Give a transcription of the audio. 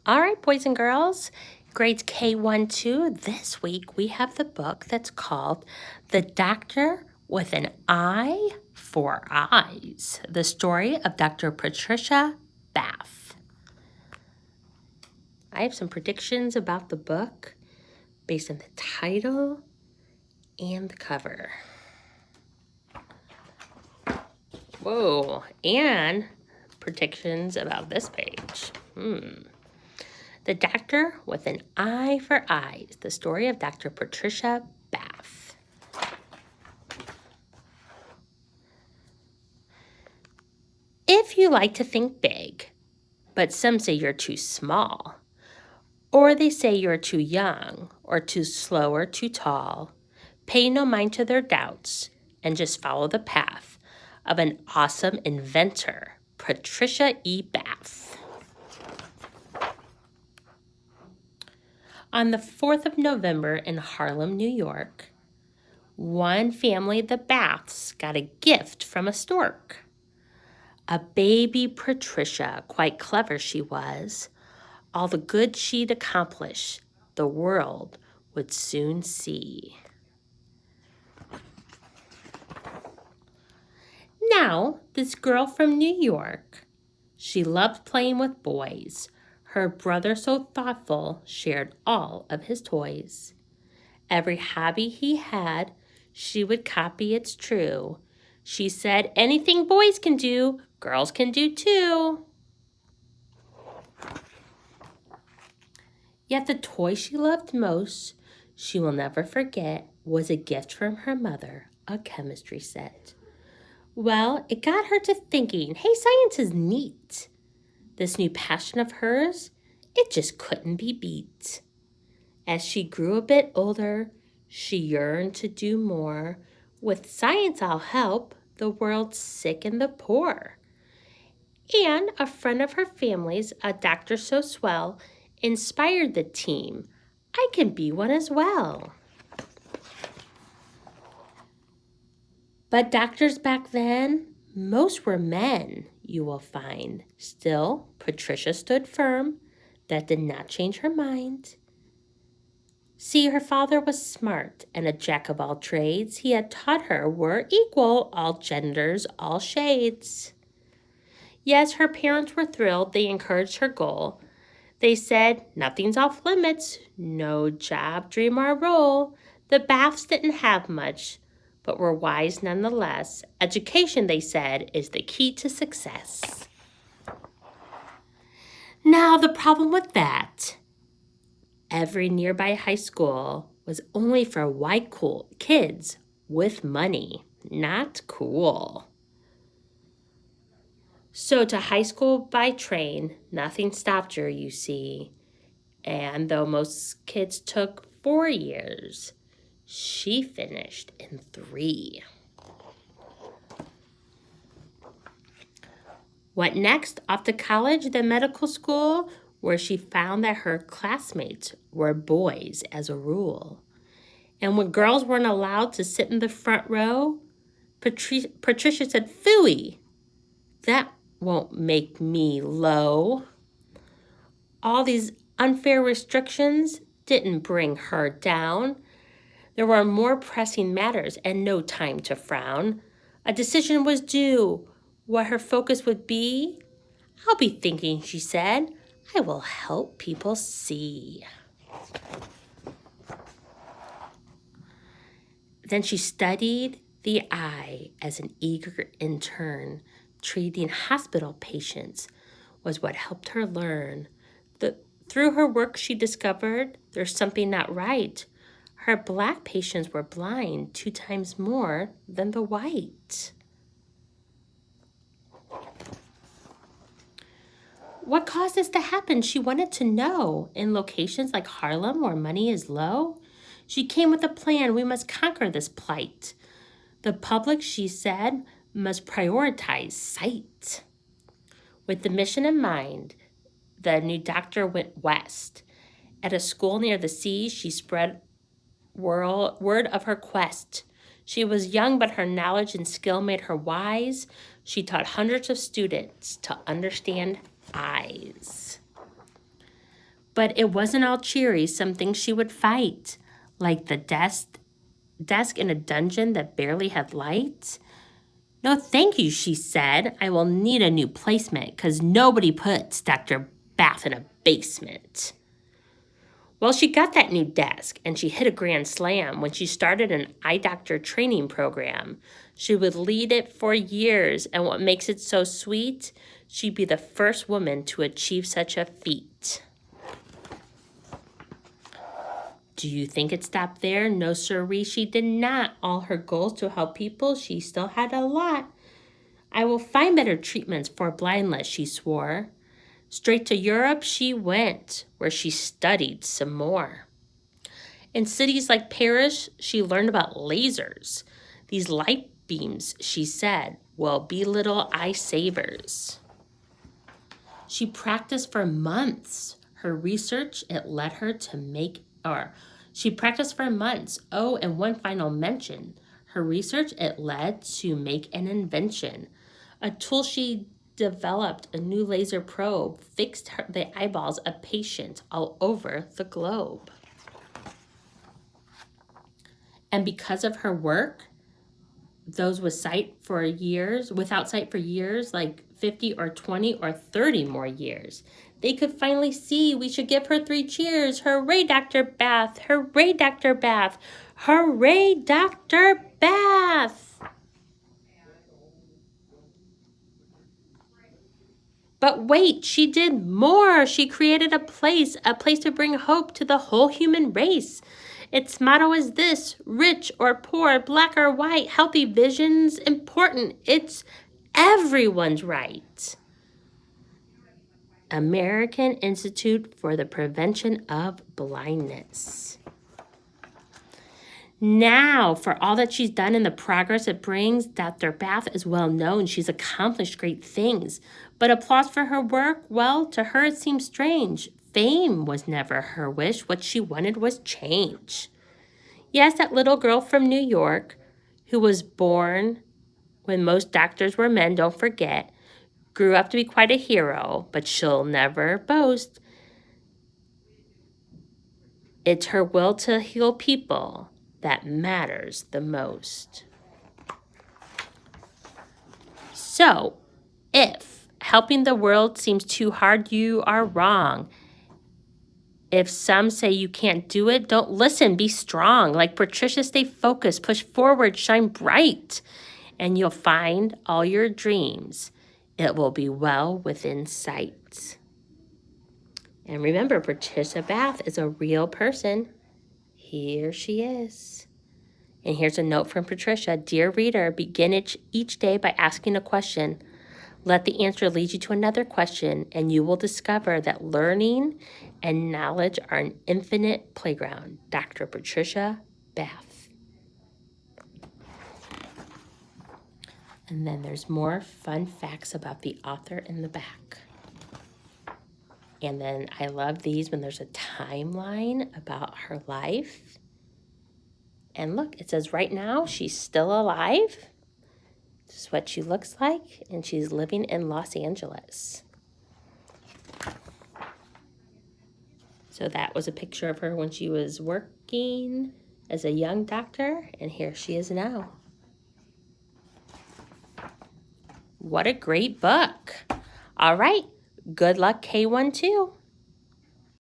All right, boys and girls, grades K1-2. This week we have the book that's called The Doctor with an Eye for Eyes, the story of Dr. Patricia Bath. I have some predictions about the book based on the title and the cover. Whoa, and predictions about this page. The Doctor with an Eye for Eyes, the story of Dr. Patricia Bath. If you like to think big, but some say you're too small, or they say you're too young, or too slow, or too tall, pay no mind to their doubts and just follow the path of an awesome inventor, Patricia E. Bath. On the 4th of November in Harlem, New York, one family, the Baths, got a gift from a stork. A baby Patricia, quite clever she was. All the good she'd accomplish, the world would soon see. Now, this girl from New York, she loved playing with boys. Her brother, so thoughtful, shared all of his toys. Every hobby he had, she would copy, it's true. She said, anything boys can do, girls can do too. Yet the toy she loved most, she will never forget, was a gift from her mother, a chemistry set. Well, it got her to thinking, hey, science is neat. This new passion of hers, it just couldn't be beat. As she grew a bit older, she yearned to do more. With science I'll help the world's sick and the poor. And a friend of her family's, a doctor so swell, inspired the team. I can be one as well. But doctors back then, most were men, you will find. Still, Patricia stood firm. That did not change her mind. See, her father was smart and a jack of all trades. He had taught her we're equal, all genders, all shades. Yes, her parents were thrilled. They encouraged her goal. They said, nothing's off limits. No job, dream, or role. The Baths didn't have much, but were wise nonetheless. Education, they said, is the key to success. Now, the problem with that, every nearby high school was only for white cool kids with money, not cool. So to high school by train, nothing stopped her, you see. And though most kids took 4 years, she finished in 3. What next? Off to college, then medical school, where she found that her classmates were boys as a rule. And when girls weren't allowed to sit in the front row, Patricia said, phooey, that won't make me low. All these unfair restrictions didn't bring her down. There were more pressing matters and no time to frown. A decision was due. What her focus would be? I'll be thinking, she said. I will help people see. Then she studied the eye as an eager intern. Treating hospital patients was what helped her learn. Through her work, she discovered there's something not right. Her black patients were blind 2 times more than the white. What caused this to happen? She wanted to know. In locations like Harlem, where money is low, she came with a plan. We must conquer this plight. The public, she said, must prioritize sight. With the mission in mind, the new doctor went west. At a school near the sea, she spread word of her quest. She was young, but her knowledge and skill made her wise. She taught hundreds of students to understand eyes. But it wasn't all cheery. Some things she would fight, like the desk in a dungeon that barely had light. No, thank you, she said. I will need a new placement because nobody puts Dr. Bath in a basement. Well, she got that new desk and she hit a grand slam when she started an eye doctor training program. She would lead it for years, and what makes it so sweet, she'd be the first woman to achieve such a feat. Do you think it stopped there? No, sirree, she did not. All her goals to help people, she still had a lot. I will find better treatments for blindness, she swore. Straight to Europe she went, where she studied some more. In cities like Paris, she learned about lasers. These light beams, she said, will be little eye savers. She practiced for months. Her research, it led her to she practiced for months. Oh, and one final mention. Her research, it led to make an invention. A tool she developed, a new laser probe, fixed the eyeballs of patients all over the globe. And because of her work, those without sight for years, like 50 or 20 or 30 more years, they could finally see. We should give her 3 cheers. Hooray, Dr. Bath. Hooray, Dr. Bath. Hooray, Dr. Bath. But wait, she did more. She created a place to bring hope to the whole human race. Its motto is this: rich or poor, black or white, healthy vision's important. It's everyone's right. American Institute for the Prevention of Blindness. Now, for all that she's done and the progress it brings, Dr. Bath is well known. She's accomplished great things. But applause for her work, well, to her it seems strange. Fame was never her wish. What she wanted was change. Yes, that little girl from New York, who was born when most doctors were men, don't forget, grew up to be quite a hero, but she'll never boast. It's her will to heal people that matters the most. So, if helping the world seems too hard, you are wrong. If some say you can't do it, don't listen, be strong. Like Patricia, stay focused, push forward, shine bright, and you'll find all your dreams. It will be well within sight. And remember, Patricia Bath is a real person. Here she is. And here's a note from Patricia. Dear reader, begin each day by asking a question. Let the answer lead you to another question, and you will discover that learning and knowledge are an infinite playground. Dr. Patricia Bath. And then there's more fun facts about the author in the back. And then I love these when there's a timeline about her life. And look, it says right now she's still alive. This is what she looks like, and she's living in Los Angeles. So that was a picture of her when she was working as a young doctor, and here she is now. What a great book. All right, good luck K1-2.